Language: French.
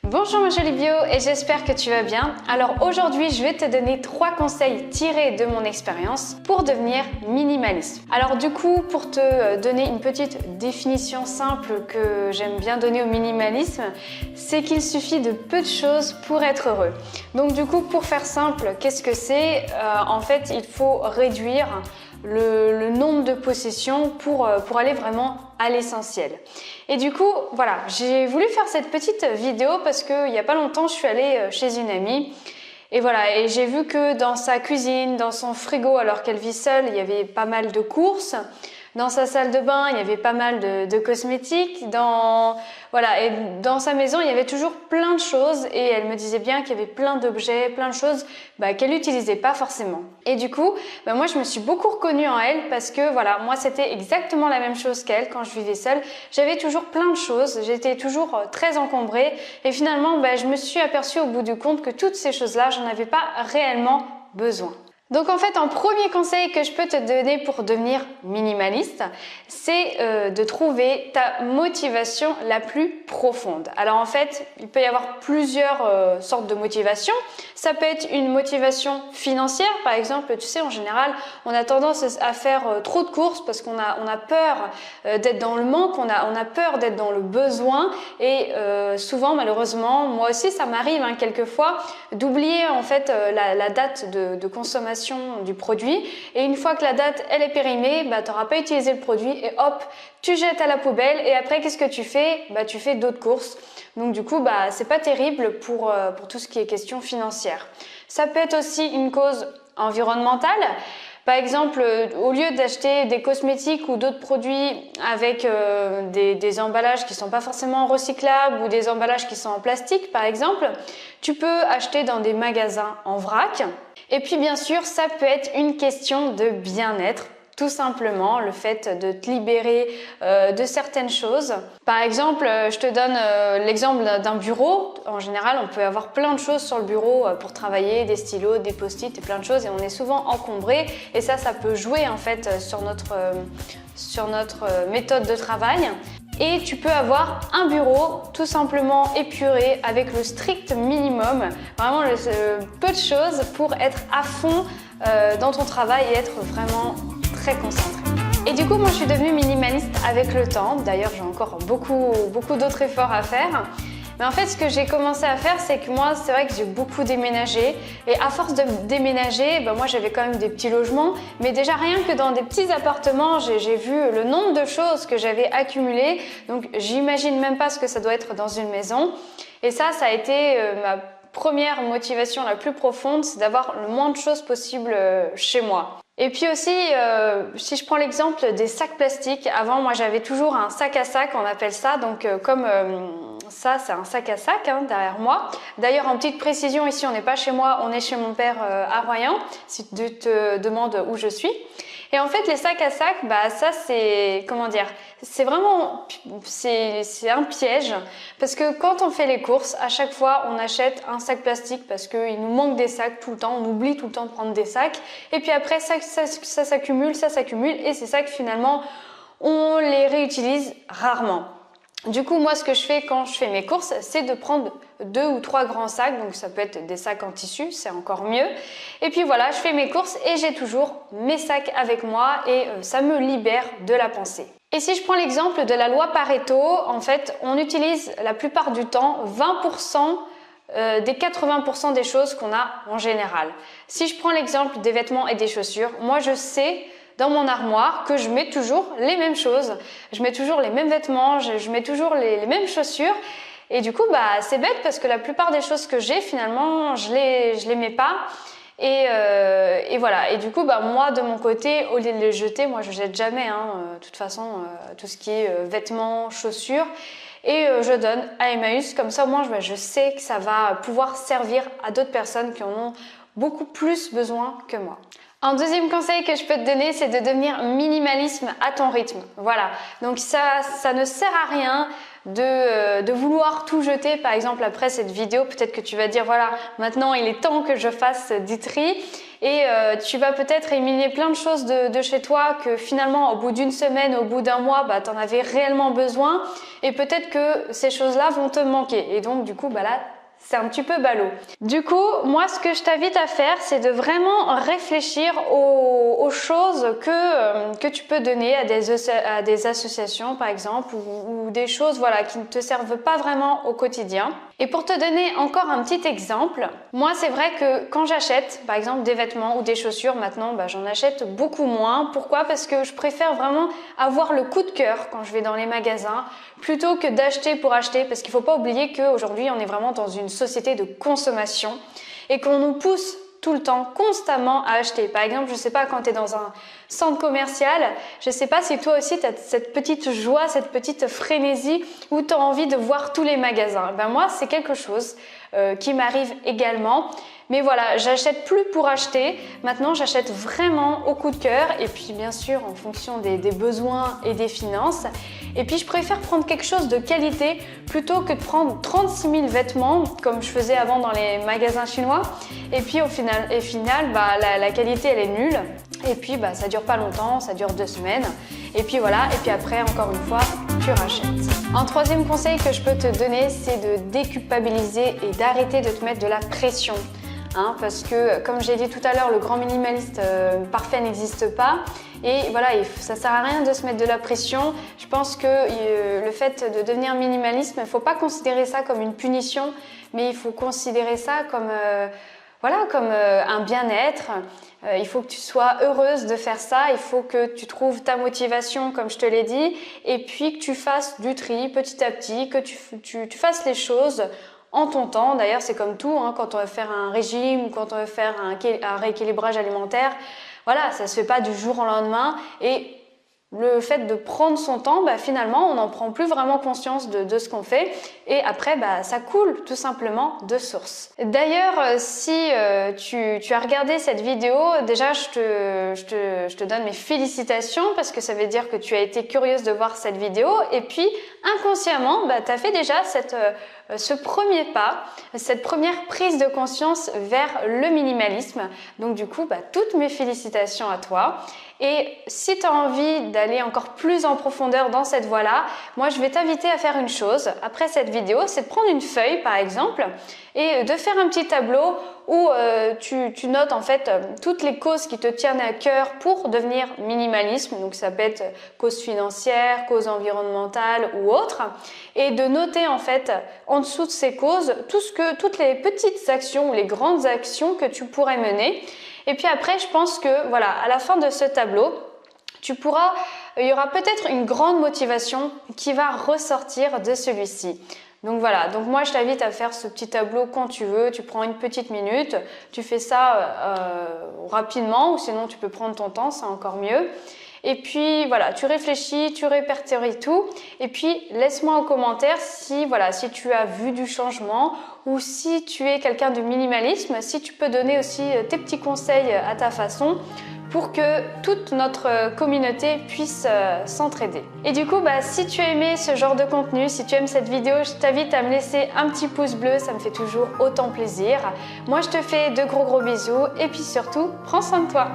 Bonjour ma jolie bio et j'espère que tu vas bien. Alors aujourd'hui je vais te donner 3 conseils tirés de mon expérience pour devenir minimaliste. Alors du coup pour te donner une petite définition simple que j'aime bien donner au minimalisme, c'est qu'il suffit de peu de choses pour être heureux. Donc du coup pour faire simple, qu'est-ce que c'est? En fait il faut réduire le nombre de possessions pour aller vraiment à l'essentiel. Et du coup, voilà, j'ai voulu faire cette petite vidéo parce qu'il n'y a pas longtemps, je suis allée chez une amie et voilà, et j'ai vu que dans sa cuisine, dans son frigo, alors qu'elle vit seule, il y avait pas mal de courses. Dans sa salle de bain, il y avait pas mal de cosmétiques. Voilà, et dans sa maison, il y avait toujours plein de choses. Et elle me disait bien qu'il y avait plein d'objets, plein de choses qu'elle n'utilisait pas forcément. Et du coup, moi, je me suis beaucoup reconnue en elle parce que voilà, moi, c'était exactement la même chose qu'elle quand je vivais seule. J'avais toujours plein de choses. J'étais toujours très encombrée. Et finalement, je me suis aperçue au bout du compte que toutes ces choses-là, j'en avais pas réellement besoin. Donc en fait, un premier conseil que je peux te donner pour devenir minimaliste, c'est de trouver ta motivation la plus profonde. Alors en fait, il peut y avoir plusieurs sortes de motivations. Ça peut être une motivation financière, par exemple, tu sais, en général, on a tendance à faire trop de courses parce qu'on a peur d'être dans le manque, on a peur d'être dans le besoin et souvent, malheureusement, moi aussi, ça m'arrive quelquefois d'oublier en fait la date de consommation du produit et une fois que la date elle est périmée, tu n'auras pas utilisé le produit et hop, tu jettes à la poubelle et après qu'est-ce que tu fais? Tu fais d'autres courses. Donc du coup, c'est pas terrible pour tout ce qui est question financière. Ça peut être aussi une cause environnementale. Par exemple, au lieu d'acheter des cosmétiques ou d'autres produits avec des emballages qui ne sont pas forcément recyclables ou des emballages qui sont en plastique par exemple, tu peux acheter dans des magasins en vrac. Et puis bien sûr, ça peut être une question de bien-être. Tout simplement, le fait de te libérer de certaines choses. Par exemple, je te donne l'exemple d'un bureau. En général, on peut avoir plein de choses sur le bureau pour travailler, des stylos, des post-it et plein de choses et on est souvent encombré et ça peut jouer en fait sur notre méthode de travail. Et tu peux avoir un bureau tout simplement épuré avec le strict minimum, vraiment peu de choses pour être à fond dans ton travail et être vraiment très concentré. Et du coup, moi je suis devenue minimaliste avec le temps. D'ailleurs, j'ai encore beaucoup d'autres efforts à faire. Mais en fait, ce que j'ai commencé à faire, c'est que moi, c'est vrai que j'ai beaucoup déménagé. Et à force de déménager, moi j'avais quand même des petits logements. Mais déjà, rien que dans des petits appartements, j'ai vu le nombre de choses que j'avais accumulées. Donc, j'imagine même pas ce que ça doit être dans une maison. Et ça a été ma première motivation la plus profonde, c'est d'avoir le moins de choses possible chez moi. Et puis aussi, si je prends l'exemple des sacs plastiques, avant moi j'avais toujours un sac à sac, on appelle ça, donc comme ça c'est un sac à sac derrière moi. D'ailleurs en petite précision, ici on n'est pas chez moi, on est chez mon père à Royan, si tu te demandes où je suis. Et en fait les sacs à sac, ça c'est, comment dire, c'est vraiment, c'est un piège parce que quand on fait les courses, à chaque fois on achète un sac plastique parce qu'il nous manque des sacs tout le temps, on oublie tout le temps de prendre des sacs et puis après ça s'accumule et ces sacs finalement on les réutilise rarement. Du coup, moi, ce que je fais quand je fais mes courses, c'est de prendre 2 ou 3 grands sacs. Donc, ça peut être des sacs en tissu, c'est encore mieux. Et puis voilà, je fais mes courses et j'ai toujours mes sacs avec moi et ça me libère de la pensée. Et si je prends l'exemple de la loi Pareto, en fait, on utilise la plupart du temps 20% des 80% des choses qu'on a en général. Si je prends l'exemple des vêtements et des chaussures, moi, je sais dans mon armoire que je mets toujours les mêmes choses, je mets toujours les mêmes vêtements, je mets toujours les mêmes chaussures et du coup c'est bête parce que la plupart des choses que j'ai finalement je les mets pas et voilà et du coup moi de mon côté au lieu de les jeter, moi je jette jamais de toute façon tout ce qui est vêtements, chaussures et je donne à Emmaüs comme ça moi je sais que ça va pouvoir servir à d'autres personnes qui en ont beaucoup plus besoin que moi. Un deuxième conseil que je peux te donner, c'est de devenir minimalisme à ton rythme. Voilà, donc ça ne sert à rien de vouloir tout jeter. Par exemple, après cette vidéo, peut-être que tu vas dire, voilà, maintenant il est temps que je fasse du tri. et tu vas peut-être éliminer plein de choses de chez toi que finalement au bout d'une semaine, au bout d'un mois, bah, tu en avais réellement besoin et peut-être que ces choses-là vont te manquer et donc du coup bah là c'est un petit peu ballot. Du coup, moi, ce que je t'invite à faire, c'est de vraiment réfléchir aux choses que tu peux donner à des associations, par exemple, ou des choses voilà, qui ne te servent pas vraiment au quotidien. Et pour te donner encore un petit exemple, moi, c'est vrai que quand j'achète, par exemple, des vêtements ou des chaussures, maintenant, bah, j'en achète beaucoup moins. Pourquoi? Parce que je préfère vraiment avoir le coup de cœur quand je vais dans les magasins, plutôt que d'acheter pour acheter, parce qu'il ne faut pas oublier qu'aujourd'hui, on est vraiment dans une société de consommation et qu'on nous pousse tout le temps, constamment à acheter. Par exemple, je ne sais pas, quand tu es dans un centre commercial, je ne sais pas si toi aussi tu as cette petite joie, cette petite frénésie où tu as envie de voir tous les magasins. Ben moi, c'est quelque chose qui m'arrive également. Mais voilà, j'achète plus pour acheter. Maintenant, j'achète vraiment au coup de cœur et puis bien sûr en fonction des besoins et des finances. Et puis je préfère prendre quelque chose de qualité plutôt que de prendre 36 000 vêtements comme je faisais avant dans les magasins chinois. Et puis au final bah, la qualité elle est nulle. Et puis bah, ça dure pas longtemps, ça dure 2 semaines. Et puis voilà, et puis après encore une fois, tu rachètes. Un troisième conseil que je peux te donner, c'est de déculpabiliser et d'arrêter de te mettre de la pression. Parce que comme j'ai dit tout à l'heure, le grand minimaliste parfait n'existe pas et voilà, ça sert à rien de se mettre de la pression. Je pense que le fait de devenir minimaliste, il ne faut pas considérer ça comme une punition, mais il faut considérer ça comme un bien-être. Il faut que tu sois heureuse de faire ça, il faut que tu trouves ta motivation comme je te l'ai dit et puis que tu fasses du tri petit à petit, que tu fasses les choses en ton temps. D'ailleurs, c'est comme tout, quand on veut faire un régime ou quand on veut faire un rééquilibrage alimentaire, voilà, ça ne se fait pas du jour au lendemain et le fait de prendre son temps, bah, finalement, on n'en prend plus vraiment conscience de ce qu'on fait et après, bah, ça coule tout simplement de source. D'ailleurs, si tu as regardé cette vidéo, déjà, je te donne mes félicitations parce que ça veut dire que tu as été curieuse de voir cette vidéo et puis inconsciemment, bah, tu as fait déjà ce premier pas, cette première prise de conscience vers le minimalisme. Donc du coup, bah, toutes mes félicitations à toi. Et si tu as envie d'aller encore plus en profondeur dans cette voie-là, moi je vais t'inviter à faire une chose après cette vidéo, c'est de prendre une feuille par exemple et de faire un petit tableau où tu notes en fait toutes les causes qui te tiennent à cœur pour devenir minimaliste. Donc ça peut être cause financière, cause environnementale ou autre. Et de noter en fait en dessous de ces causes toutes les petites actions ou les grandes actions que tu pourrais mener. Et puis après, je pense que voilà, à la fin de ce tableau, il y aura peut-être une grande motivation qui va ressortir de celui-ci. Donc voilà, donc moi je t'invite à faire ce petit tableau quand tu veux, tu prends une petite minute, tu fais ça rapidement ou sinon tu peux prendre ton temps, c'est encore mieux. Et puis voilà, tu réfléchis, tu répertories tout et puis laisse-moi en commentaire si tu as vu du changement ou si tu es quelqu'un de minimalisme, si tu peux donner aussi tes petits conseils à ta façon pour que toute notre communauté puisse s'entraider. Et du coup, si tu as aimé ce genre de contenu, si tu aimes cette vidéo, je t'invite à me laisser un petit pouce bleu, ça me fait toujours autant plaisir. Moi, je te fais de gros bisous et puis surtout, prends soin de toi.